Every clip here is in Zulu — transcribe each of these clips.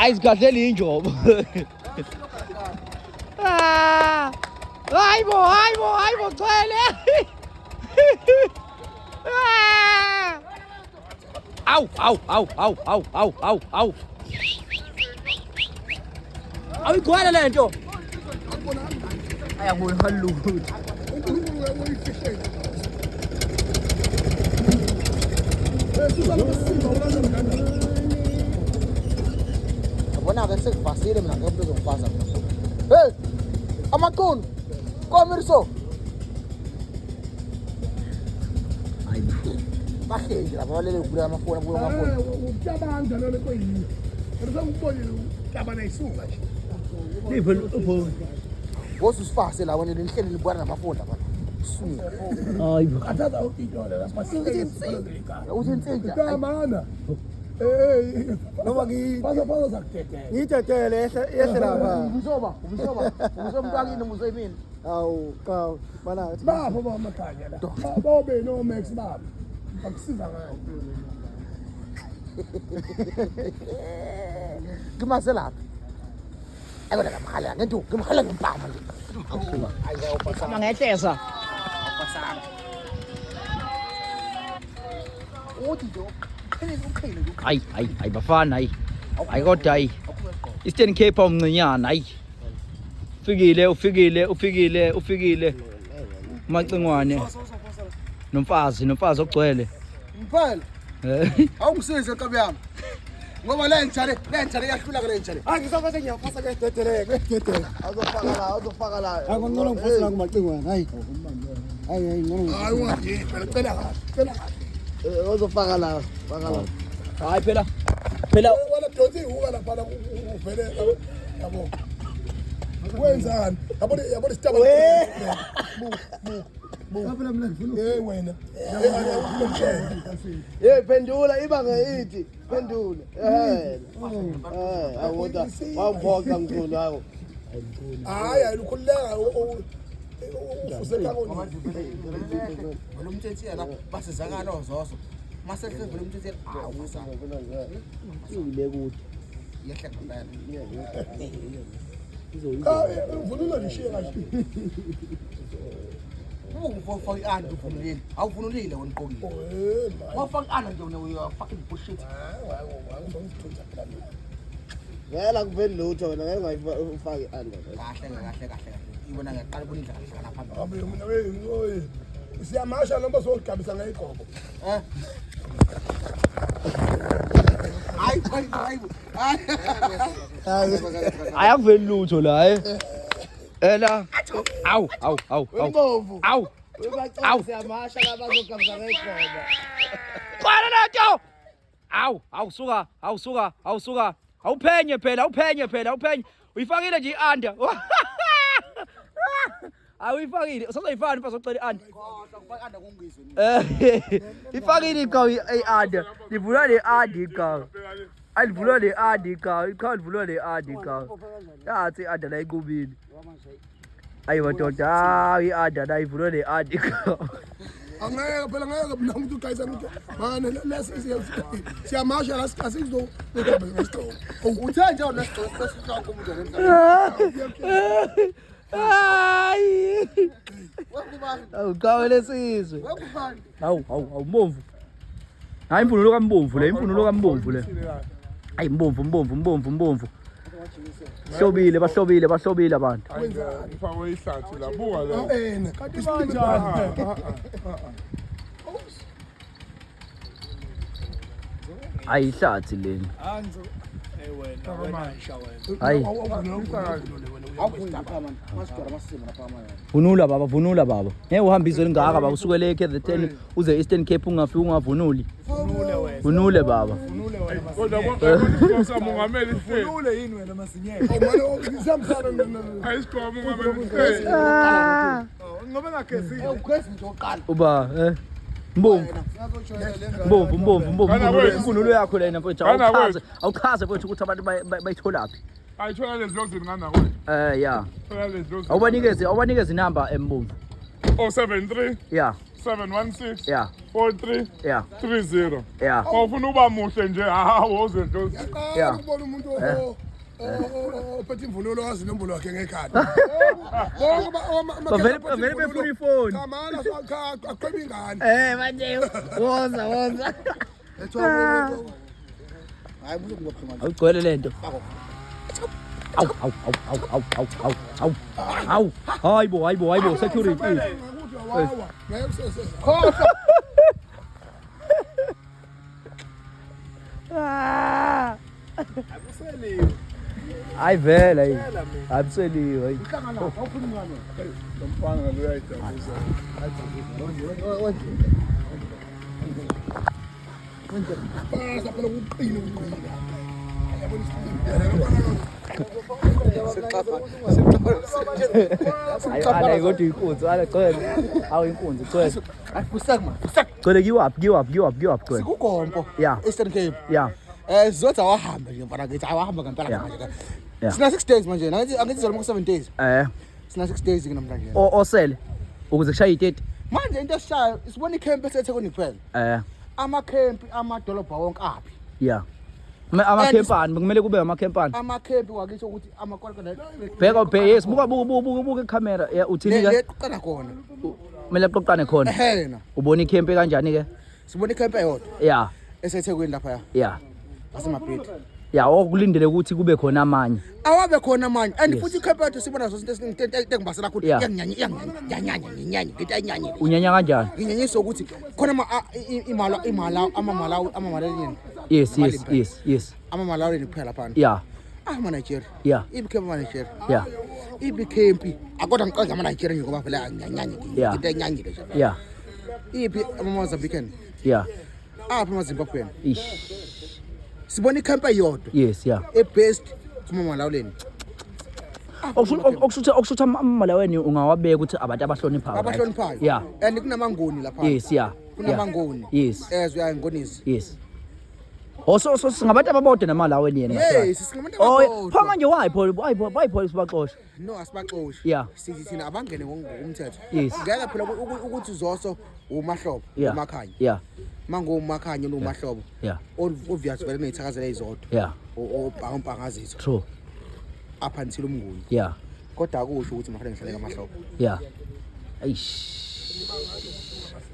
Ayisigadlela injobo. Hayibo gcwele. Au. Awigcwele lento. Ayabona halulu. Abona ke sekuvasile mina ngeke uzongifasa mina. Hey! Amaqunu. Komiriso. Hayi. Bahleli laba balele ukubula amafoni Ucabanga lo lekho yini. Ngizongibonile ucabana isuka nje. Live upho. Wosu sifase la wena lihleli libona namafoni lapha. Hayibo. Athatha ukitole lapha. Uthi insika. Kamana. Noma ngiphasa zakutetela. Ngitetele ehle lapha. Ubusomuntu akini muzoyimini. Awu, kawu. Bana. Bapho bamakhanya la. Babe no Max baba. Akusiza ngani. Ngimase lapha. Ayibona ngamhala ngento ngimhala ngempama nje. Sama ngehleza. Uthi nje ukhele Hayi bafana hayi. Hayi kodwa hayi. Eastern Cape umncinyana hayi. Ufikile. Macingwane. Nomfazi ogcwele. Mphela. Awungisize nkabi yami. Ngoba le njale yahlula le njale. Ngizokwazi ngiyafasa ke dedeleke. Azofaka la. Akungcono ngifasela kumacingwane. Hayi ngcono. Hayi ungathi phela cela kahle. Uzofaka la. Hayi phela. Wala donsi ihuka lapha uvele yabo. Wenzani? Yabo sitaba. Phela mina ngifuna. Wena. Pendula ibanga ithi. Pendula. Awuda. Wamphonga mkhulu hawo. Hayi ukhuleka ufuseka ngoni. Lo mthetho yena basizakala ozoso. Mase sivule umthetho yena awusana. Ile kude. Yehle ngempela. Uvunula lishiye kahle. Ungifaka i-anti uvunulile. Awuvunulile wena uqokile. Wafaka i-anti nje wena fucking bullshit. Ngela kuveli lutho wena ngeke ngayifaki anda. Kahle. Ibona ngiyaqala ukuyidla kahle lapha. Abe mina oyi. Siyamasha noma sogabisa ngeyigobo. Hayi. Ayakuveli lutho la Ela. Awu. Imbovu. Awu. Siyamasha labazogabisa ngeyigobo. Qala lento. Suka. Awuphenye phela. Uyifakile nje i-under. Awuyifakile. Usazoyifana mfana socela i-under. Ngifaka i-anti kungizwe. Ifakile igawu i-under. Livula le-under igawu. Alivula le-under igawu. Livula le-under igawu. Yathi i-under la iqubile. Ayi madoda, i-under la ivula le-under igawu. Angeke phela ngeke mina umuntu ugayisa ukuthi manje siyamasha la sikasizo ngigabisa ngesigqoko. Uthe nje unesigqoko sesihloko umuntu Hayi. wekubani? Awuqhawe lesizwe. Wekubani? Hawu mbomvu. Hayi imvunulo kaMbomvu le, Hayi mbomvu. Bahlobile abantu. Ngifakwe ihlathi la buka la. Kanti kanjani? Hayi ihlathi leni. Hayi. Vunula baba. Ngeke uhambe izwe lingaka baba usukele eKZN uze Eastern Cape ungafiki ungavunuli. Vunule baba. Kodwa konke mongameli ihleli. Ule yini wena masinyeke? Manje ngisamsana Ayisikho mongameli ihleli. ngoba ngagezile. Ugesi nje oqala. Uba Mbomvu. Imvunulo yakho lena mfowethu awuchaze mfowethu ukuthi abantu bayitholaphi. Ayithola lezi lozini ngana kwethu. Yeah. Thola lezi lozini. Awubanikeze inamba Mbomvu. 073 Yeah. 716 Yeah. 43 Yeah. 30. Yeah. Awufuna uba muhle nje hawo zento. Yeah. Ngibona umuntu ophethe imvunulo wazi inombolo yakhe ngekhadi. Bavele befuna ifoni. Kamana aqhweba ingane. Manje woza. Hayi buzo ngophuma. Awugcwele lento. Awu. Hayibo security. Hayi vela yini. Abuseliwe. Lomfana lo uyayijabulisa. Basa phela ukuqina ukuqina. Ayabona Hayi kodwa inkunzi gcwele. Awu inkunzi gcwele. Ayifusaka. Gcwele kiwaphi gcwele. Sikugompo. Yeah. Eastern Cape. Yeah. Sizothi awahamba nje mfana ngithi awahamba ngempela Yeah. manje. Yeah. Sina 6 days manje. Angithi zoluma ku 7 days. Sina 6 days ke namhlanje. Osele ukuze kushaye 30. Manje into esishayo sibona iCamp eseThekwini kuphela. Ama-camp amadolobha wonke aphi. Yeah. Amakhempani kumele kube amakhempani. Ama-camp wakisho ukuthi amakwalakala. Bheka yes buka ikhamera uthini Le ke? qala khona. Kumele aqoqane khona. Ehena. Ubona ikhempe kanjani ke? Sibona iCamp eyodwa Yeah. eseThekwini lapha ya. Yeah. Asemabhedi. Yeah, okulindele ukuthi kube khona amanye. Awabe khona manje and Yes. futhi iCamp yethu sibona zonke izinto engibasela kakhulu Yeah. inyanya ngithi anyanya. Unyanya kanjani? Nginyanyisa ukuthi khona amamalawi Yes. amamalawi kuphela phana. Yeah. Nigeria. Yeah. Ibicamp Nigeria. Yeah. Ibicamp akodwa ngiqonda ama-Nigeria nje ngoba vele anyanya Yeah. into enyanyile nje. Yeah. Iphi ama-Mozambican Yeah. apha ama-Zimbabwean. Ish. Sibona iCamp eyodwa Yes, yeah. ebest kumamalawuleni. Okushuthi amalaweni ungawabeka ukuthi abantu abahloniphayo. Abahloniphayo. Yeah. And kunamangoni lapha. Yes, yeah. Kunamangoni. Yes. Uyangonisa. Yes. So singabantu ababodwa namalaweni yena. Yes, singabantu ababodwa. Pha manje why police baxosha? No, asibaxoshi. Yeah. Sithi thina abangene ngokumthetho. Yes. Ngeke phela ukuthi Zoso umahlobo Yeah. umakhanya. Yeah. Mango umakhanya nomahlobo. Yeah. Obvious vele nezithakazela izodwa. Yeah. Ompangazitho. True. Apha nithile umnguni. Yeah. Kodwa akusho ukuthi manje ngihlale ngamahlobo. Yeah. Aish.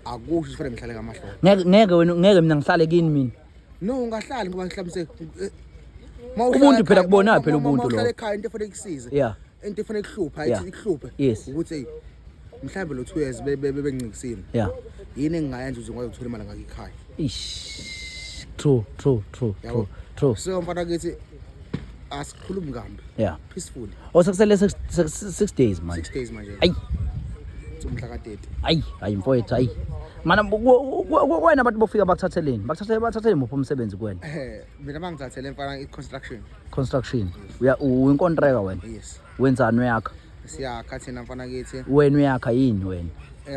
Akusho ukuthi fanele ngihlale ngamahlobo. Ngeke mina ngihlale kini mina. No, ungahlali ngoba ngihlamise. Umuntu phela kubona phela ubuntu lo. Uhlale ekhaya into efanele kusize. Yeah. Into efanele kuhlupha, Yeah. ayithi kuhluphe. Yes. Ukuthi mhlawumbe lo 2 years bebengincikisile. Yeah. Yini engingayenza ukuthi ngikwazi ukuthola imali ngakikhaya. Ish. True. Yabo. True. So mfana kithi asikhulumi kambi. Yeah. Peaceful. Sekusele 6 days manje. 6 days manje. Ayi. Umhla ka-30. Hayi mfowethu hayi. Mana kwena abantu bofika bakuthatheleni. Bakuthathele muphi umsebenzi kwena? Mina mangithathele mfana i-construction. Construction. Uyinkontraka wena. Yes. Wenzani uyakha? Siyakha thina mfana kithi. Wena uyakha yini wena?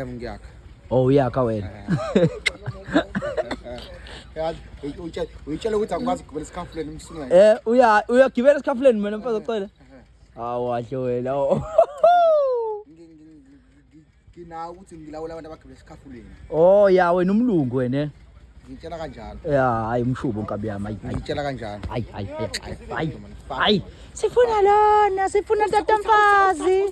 Ngiyakha. Oh uyakha wena. Uyitshela ukuthi angikwazi ukugibela isikhafulela emsungweni. Uyagibela esikhafuleni mina mfana ocela. Wahle wena. Nginawo ukuthi ngilawula abantu abagibela isikhafuleni. Oh ya wena umlungu wena. Ngitshela kanjalo. Yeah, hayi umshubo nkabi yami. Ngitshela kanjalo. Hayi. Sifuna lona, sifuna tatamfazi.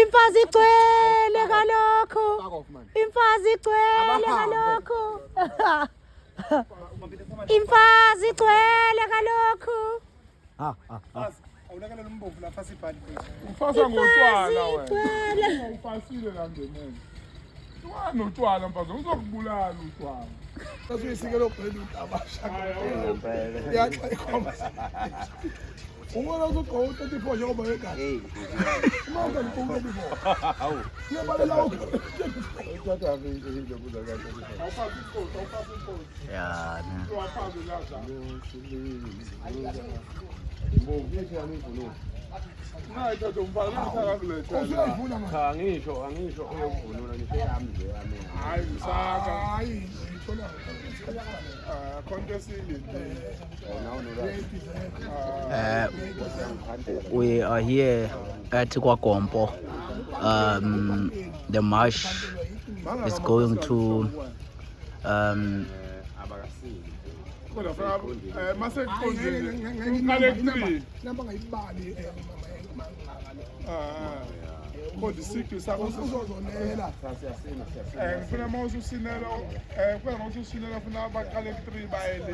Imfazi igcwele kalokho. Imfazi igcwele kalokho. Imfazi igcwele kalokho. Awunakala lombomvu lapha sibhali. Ufasa ngotshwala wena. Ufasile la ngemene. Wena utshwala mfazi uzokubulala utshwala. Sasuyisike lo bhelu abasha. Yayikhoma. Ubona uzogqoka 34 njengoba egazi. Manje ngikubuka before. Hawu. Uyabalela ukho. Yeah. Cha ngisho uyovunula nje yami nje yami. Hayi ngisaka. Hayi, ngithola. Contest We are here at Kwagompo. The march is going to Kodwa isikhi sakho uzozonela. Ngifuna mawususinela mawususinela funa abaqale ku3 bayele.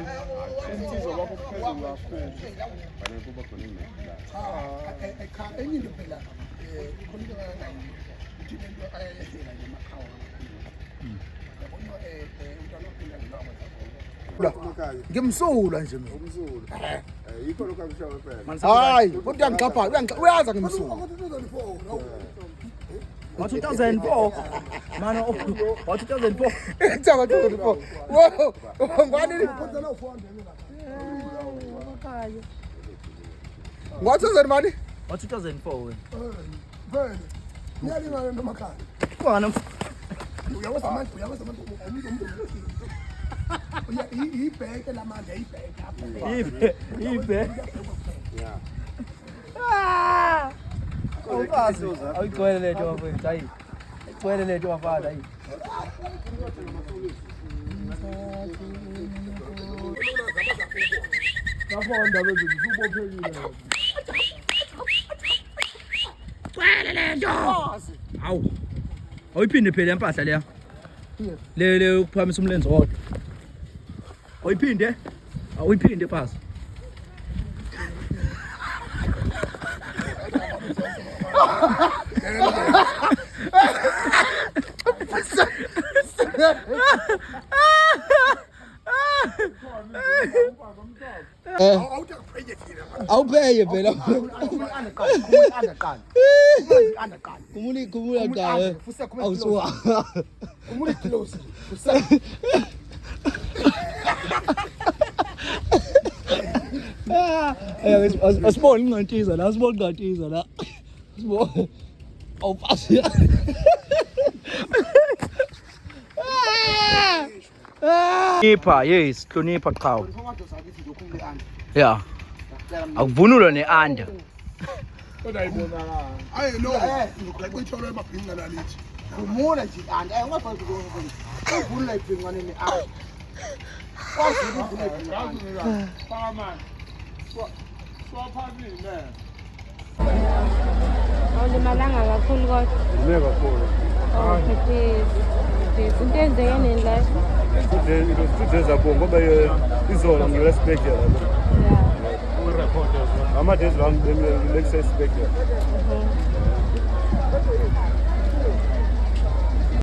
Insizwa bakho phezulu kakhulu. Bane kuba khona imali. Cha enye into phela khona into into ayehlela nje emakhawa. Yabona umntwana ophila nje ngimsula nje mina. Umsula. Yikho lokho akushawa phela. Hayi, kodwa ngixapha, uyaza ngimsula. 2004 mano 2004 Ngicaba 2004. Wo, ngwani ngiphothela u400 ekhaya Ngo-2000 mani? 2004 wena Vele. Niyalima emakhaya. bana Uyawazi manje ibheke lamanje ibheke ibe Umfazi awigcwele lento bafethu hayi igcwele lento bafana hayi Kafonda beze ubophekile igcwele lento Awu Awuyiphinde phela impahla leya le ukuphamisa umlenze wodwa Awuyiphinde awuyiphinde phasa Awupheye phela kumuli qala awusuka kumuli close asibona ingantiza la asibona ingantiza la asibona awupasi Hlonipha yes hlonipha qhawe yeah akuvunulwa neanda Kodwa ayibonakala. Hayi no ngicithola emabhinqa lalithi Umula nje andi ungafaki ukuvula ibhinqane neayi. Kwazi ukuvula ibhinqane. Paman. Swaphakile. Awulimalanga kakhulu kodwa. Ime kakhulu. Okay. Into enzeke nini la? Today zabonga ngoba izolo ngirespect yala. Yeah. Ama days long lecture respect.